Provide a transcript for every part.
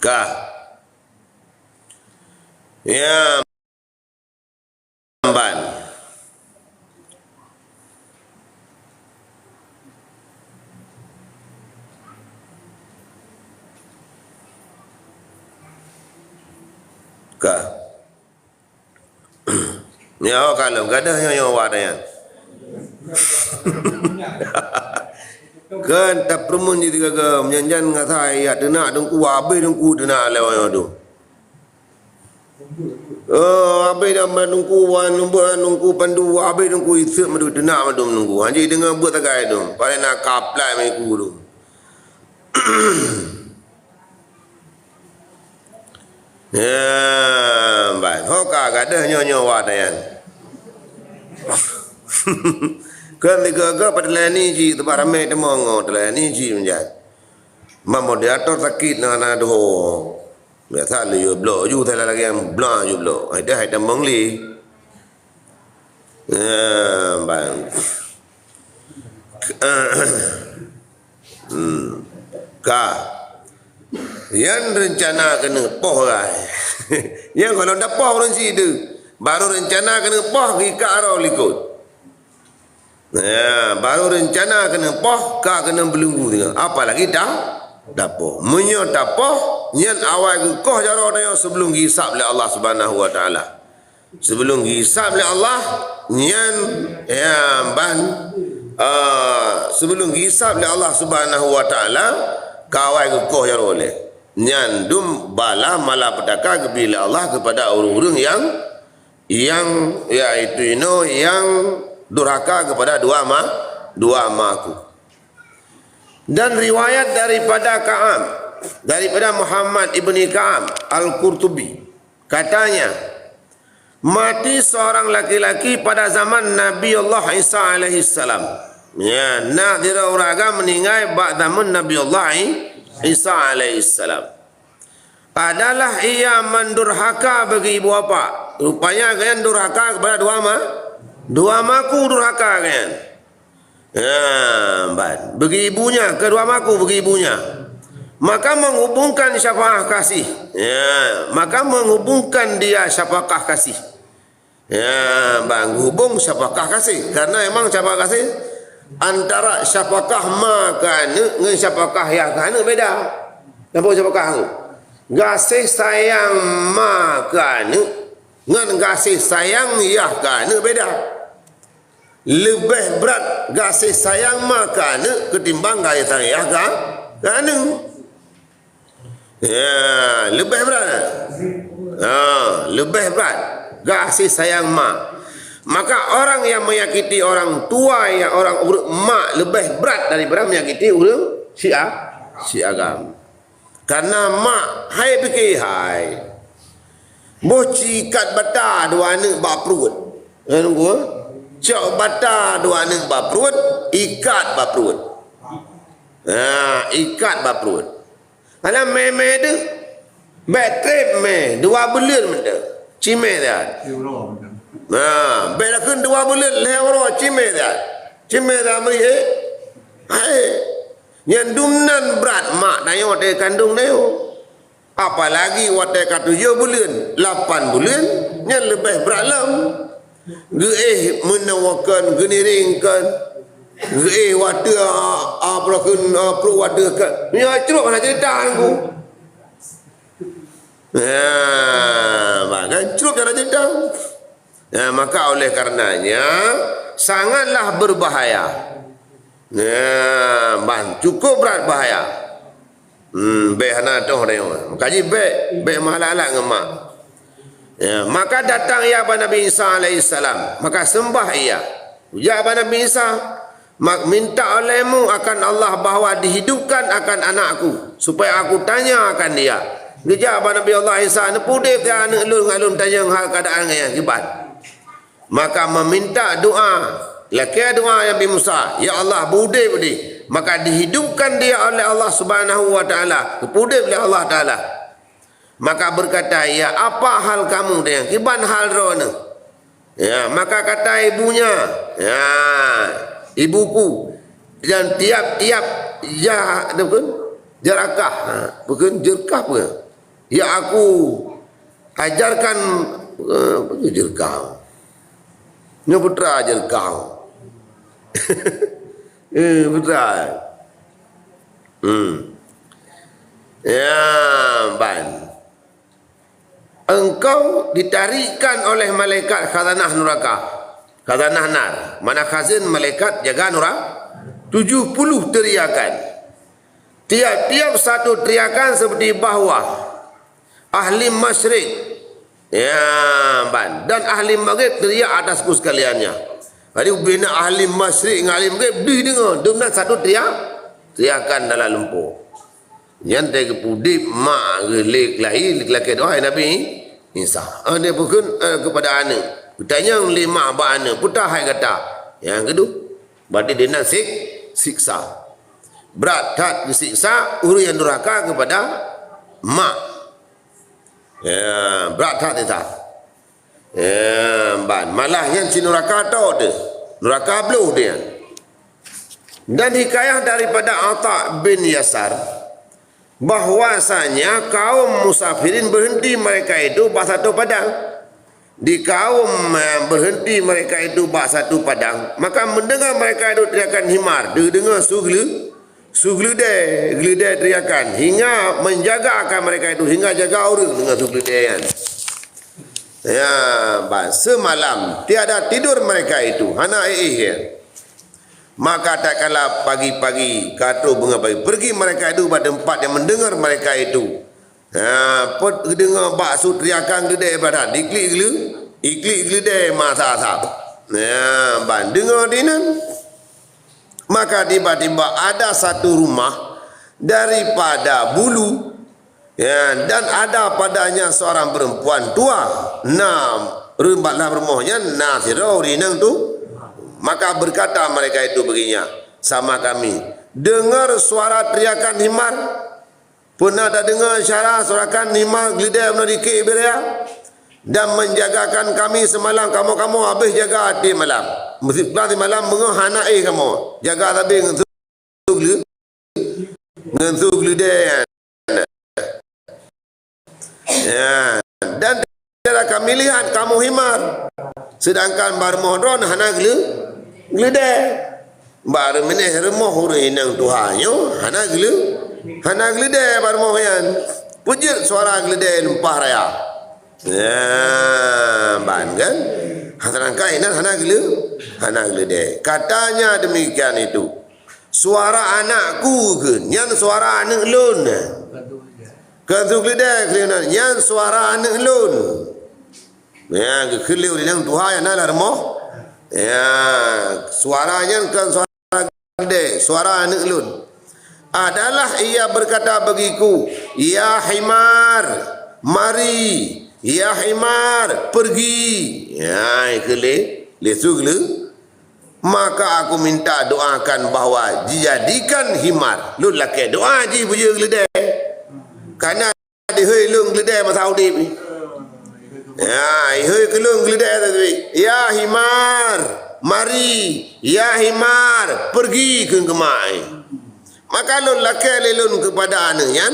Kah ya ban kah ya kalau gadah yang wadanya kan tak perlu jadi gaga menyanjan ngatai ya dena dengku abe dengku dena lewa tu. Abe dah menunggu nunggu pandu abe nunggu itu madu dena madu menunggu. Haji dengan buat tagai tu. Pada nak apply mereka tu. Ya, baik. Hoka gadah nyonya wadayan. Kan digaga pada lani ji tempat ramai demong lani ji menjat. Moderator sakit nak doh. Biasa lu blok ju thala lagi yang blok ju blok. Ada mengli. Bang. Ka. Yang rencana kena poh rai. Yang kalau dah poh orang situ, baru rencana kena poh ki ka aro likut. Baru rencana kena poh ka kena belenggu tengah. Apalagi dah dapoh. Menyo dapoh nyen awal ke koh jaro dia sebelum hisab oleh Allah Subhanahu wa taala. Sebelum hisab oleh Allah nyen sebelum hisab oleh Allah Subhanahu wa taala kawai ke koh jaro oleh nyen dum bala malapetaka bila Allah kepada orang-orang yang iaitu yang durhaka kepada dua maku. Dan riwayat daripada Ka'ab, daripada Muhammad ibni Ka'ab Al-Qurtubi, katanya mati seorang laki-laki pada zaman Nabi Allah Isa alaihi salam. Ya, nadira uraga meninggal pada zaman Nabi Allah Isa alaihi salam. Adalah ia mendurhaka bagi ibu bapa. Rupanya kalian durhaka kepada dua maku durhaka kalian. Bagi ibunya, kedua maku bagi ibunya. Maka menghubungkan syafaqah kasih. Maka menghubungkan dia syafaqah kasih. Hubung syafaqah kasih. Karena emang syafaqah kasih antara syafaqah makana dengan syafaqah yakana beda. Apa syafaqah tu? Kasih sayang makana dengan kasih sayang yakana beda. Lebih berat kasih sayang makana ketimbang kasih sayang yakana. Lebih berat. Lebih berat kasih sayang mak. Maka orang yang menyakiti orang tua yang orang mak lebih berat daripada menyakiti orang si agam. Karena mak hai fikir hai. Boh cikat bata dua anak bak perut. Nunggu. Cok bata dua anak bak perut, ikat bak perut. Ikat bak perut. Kalau meme tu, betrip me, 2 bulan benda. Cime dah. Belakang 2 bulan, lewat cime dah. Cime dah meri yang dumnan berat mak nayo dia kandung nayo. Apalagi waktu kat 7 bulan, 8 bulan, yang lebih berat lam. Menawarkan, geniringkan. Wadah perlu wadah kan. Ya ceruk mana cerita aku. Maka ceruk mana cerita. Maka oleh karenanya sangatlah berbahaya. Cukup berat bahaya. Hana toh dia. Kaji be mahalala ngemak. Maka datang ia pada Nabi Isa alaihissalam. Maka sembah ia. Ya pada Nabi Isa, minta olehmu akan Allah bahawa dihidupkan akan anakku supaya aku tanya akan dia. Dia pada Nabi Allah Isa nepudip dia anak alun tanya hal keadaan yang hebat. Maka meminta doa. Laki doa Nabi Musa, ya Allah budip dia. Maka dihidupkan dia oleh Allah Subhanahu wa taala. Pudip oleh Allah taala. Maka berkata, ya apa hal kamu dengan kiban hal rona? Maka kata ibunya, ibuku, dan tiap-tiap jarakah, bukan jerkah pun. Ya aku ajarkan ajar kau. Nya putra ajar kau. Putra. Ya, ban. Engkau ditarikkan oleh malaikat khazanah neraka. Khazanah nar. Mana khazin malaikat jaga neraka? 70 teriakan. Tiap-tiap satu teriakan seperti bahawa ahli masyrik, ya ban, dan ahli maghrib teriak atasku sekaliannya. Jadi bila ahli masyrik dengan ahli maghrib dengar dengan satu teriakan dalam lumpur. Yang dia kepudip mak gelik laki doa Nabi Isa. Dia pun kepada anak. Bertanya lima abah anak. Putar hai kata. Yang kedua, berarti dia nak siksa. Berat kat disiksa urus yang durhaka kepada mak. Ya, berat kat dia tak. Ya, ban. Malah yang si neraka tahu dia. Neraka beluh dia. Dan hikayah daripada Atha bin Yasar bahwasanya kaum musafirin berhenti mereka itu bak satu padang. Di kaum berhenti mereka itu bak satu padang, maka mendengar mereka itu teriakan himar. Dia dengar gelidai teriakan hingga menjaga akan mereka itu, hingga jaga orang dengan gelidai kan. Ya, semalam tiada tidur mereka itu. Hana ya. Maka tak kala pagi-pagi kata bunga pagi pergi mereka itu pada tempat yang mendengar mereka itu. Pot dengar bakso teriakan gelidai barat iklik gelidai masa. Ya, dengar dinan. Maka tiba-tiba ada satu rumah daripada bulu, ya, dan ada padanya seorang perempuan tua. Rumahlah rumahnya nasirau rinang tu. Maka berkata mereka itu begini sama kami, dengar suara teriakan himar. Pernah tak dengar suara himar gelidai menariki beria dan menjagakan kami semalam. Kamu habis jaga hati malam. Mesti di malam menghanai kamu. Jaga tapi ngentu gelidai. Ya, dan tidak kami lihat kamu himar. Sedangkan bar mohon hana gelidai. Bar meneh remoh hurui nang tuhanyo hana gelidai bar mohon. Pujit suara gelidai lempah raya. Ya, ban kan? Hataran kain hana gelidai. Katanya demikian itu. Suara anakku ke? Yang suara anak lun. Kantu gelidai kelihatan. Yang suara anak lun. Ya, keliu di dalam Tuhan yang ada remoh. Ya, suaranya kan suara gede, suara anak lun. Adalah ia berkata bagiku, ya himar, mari. Ya himar, pergi. Ya, lesu. Maka aku minta doakan bahawa dijadikan himar. Lun laki doa je punya gelidai. Karena dihoi lung gelidai masa udip. Ya, ihoi kelung gelidai tadi. Ya himar, mari. Ya himar, pergi ke gemai. Maka lun laki lelun kepada anaknya,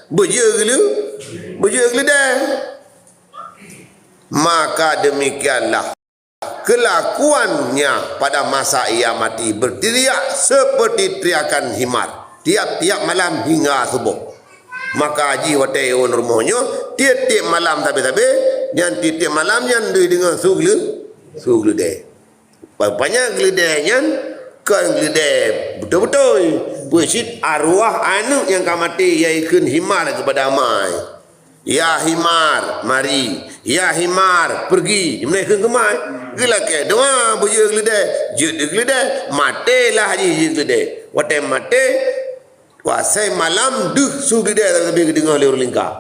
beja gelidai. Maka demikianlah kelakuannya pada masa ia mati, berteriak seperti teriakan himar tiap-tiap malam hingga subuh. Maka haji watai on rumahnya tiap-tiap malam tapi yang tiap-tiap malam yang dia dengar gelidai. Banyak gelidainya kan gelidai betul-betul bersit arwah anak yang mati iaikan himar kepada amai. Ya himar, mari. Ya himar, pergi. Mereka kemai. Gelak doa buja gelidai. Jadi gelidai. Matilah haji gelidai. Watai mati. Kuasai malam duh su gelidai tapi dengar oleh orang lingkar.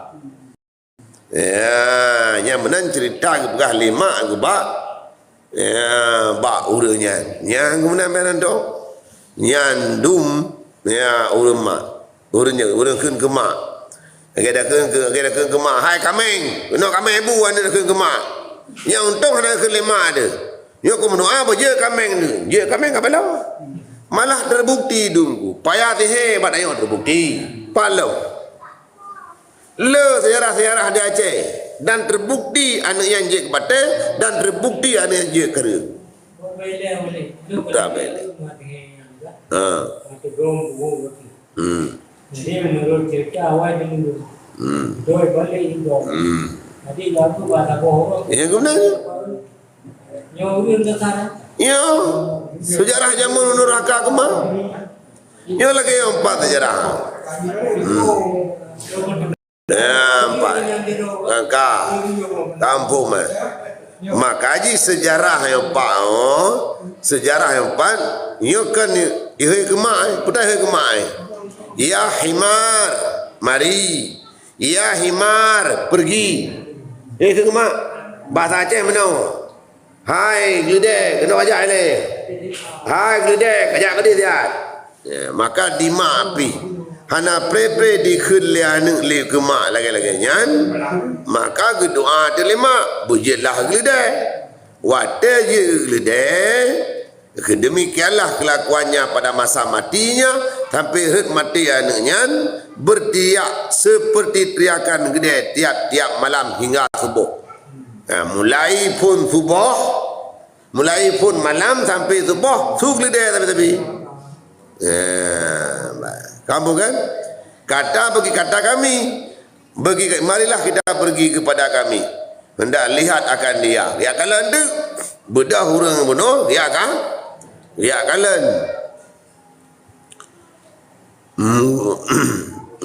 Ya, yang menan cerita ke pegah lima ke bak. Ya, bak urangnya. Yang kemudian menan tu. Yang dum. Ya, urang mak. Urang kun ke mak. Kita ke mak. Hai kameng. Nak kameng ibu anda ke mak. Yang untung ada ke lima ada. Yo aku mendoa apa je kameng tu. Je kameng apa lah. Malah terbukti dulu. Payah teh hebat ayo terbukti. Palau. sejarah-sejarah di Aceh dan terbukti anak yang je kepate dan terbukti anak yang je kera. Tak boleh. Jadi menurut cerita awal dulu. Doi balik itu. Jadi lalu bahasa bohong. Ya gunanya. Yang tentara. Ya, sejarah zaman Nur Haka kemah. Ya lagi yang empat sejarah. Empat. Angka kampung mah. Makaji sejarah yang empat. Sejarah yang empat. Ya kan ihai kemah. Putar ihai kemah. Ya himar, mari. Ya himar, pergi. Ihai kemah. Bahasa Aceh mana? Hai geledek, kena wajah ni. Hai geledek, kajak ke dia tiat. Ya, maka di mak api. Hana pre-pre di khudlian li ke mak lagi-lagi nyan. Maka doa tu lima, bujitlah geledek. Wate je geledek. Demikianlah kelakuannya pada masa matinya. Sampai hut mati anaknya. Bertiak seperti teriakan gede tiap-tiap malam hingga subuh. Mulai pun subuh, mulai pun malam sampai subuh, suk lidah tapi. Kamu kan? Kata bagi kata kami, marilah kita pergi kepada kami. Hendak lihat akan dia. Ya kalian tu bedah orang bunuh, ya kan? Ya kalian.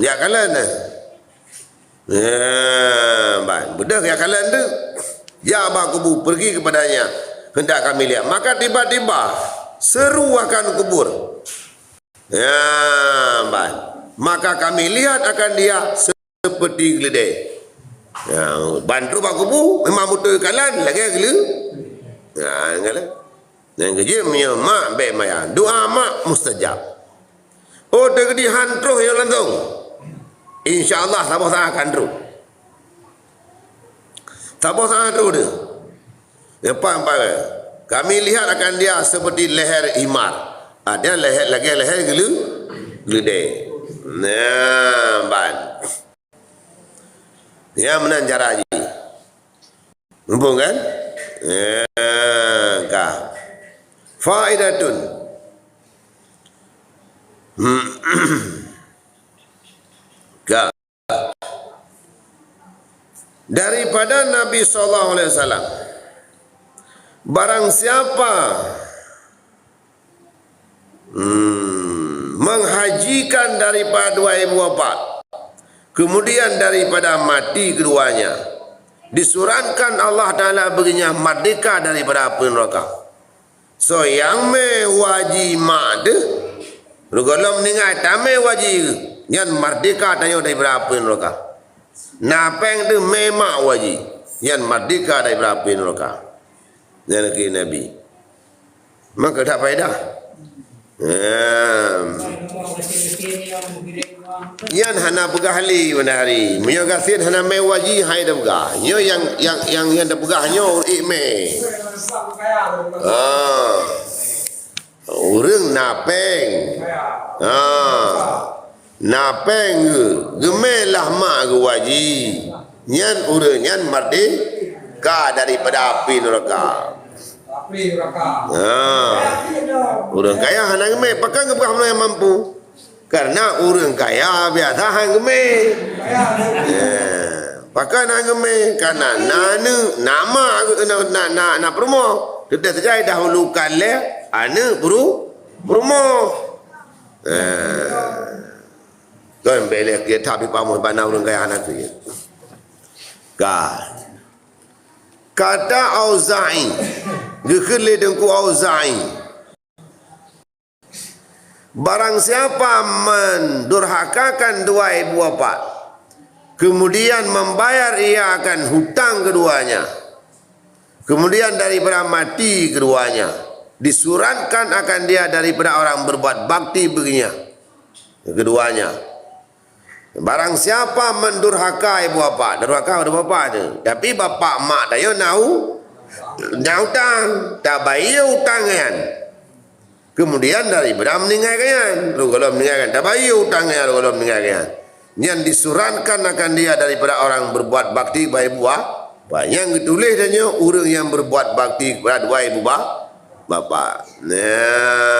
Ya kalian. Bedah ya kalian tu. Ya Abah Kubu pergi kepadanya. Hendak kami lihat. Maka tiba-tiba seru akan kubur. Ya Abah. Maka kami lihat akan dia seperti geledek. Ya, bantu Abah Kubu memang betul kalian lagi gelu. Ya, kalian. Yang kerja punya mak baik maya. Doa mak mustajab. Oh tergedi hantruh yang langsung. InsyaAllah sabah akan terus. Tabah sangat tu dia. Empat. Kami lihat akan dia seperti leher himar. Dia leher lagi leher geledek. Nah, ban. Dia menang cara haji. Mumpung kan? Kah. Faidatun. Kah. Daripada Nabi SAW, barang siapa menghajikan daripada dua ibu bapa, kemudian daripada mati keduanya, disuratkan Allah Ta'ala baginya merdeka daripada api neraka. So yang mewaji ma'de, kalau meninggal tamai wajib, yang merdeka daripada api neraka. Napeng tu memang wajib yang merdeka daripada api neraka. Yang lagi Nabi. Maka tak faedah. Yang hana pegah li pada hari. Menyo gasin hana mai wajib hai dah pegah. Nyo yang dah pegah nyo ikme. Urang napeng. Napeng gemelah mak ke wajib. Nyan urang nyan merdeka daripada api neraka. Orang kaya hana gemeh pakai ke bukan yang mampu. Karena orang kaya biasa hang gemeh. Pakai hang gemeh karena nama nak promo. Kita saja dahulukan le anu promo. Kan belek dia tapi pamoh bana orang kaya anak tu. Kata Auza'i, gekele dengku Auza'i. Barang siapa mendurhakakan dua ibu bapa, kemudian membayar ia akan hutang keduanya, kemudian daripada mati keduanya, disuratkan akan dia daripada orang berbuat bakti baginya keduanya. Barang siapa mendurhaka ibu bapa, durhaka ada bapa tu. Tapi bapa mak dia nau hutang, tak bayar hutang kan. Kemudian daripada meninggalkan, kalau meninggalkan tak bayar hutang kan kalau meninggalkan. yang disurankan akan dia daripada orang berbuat bakti kepada ibu bapa. Yang ditulis tanya orang yang berbuat bakti kepada dua ibu bapa. Nah,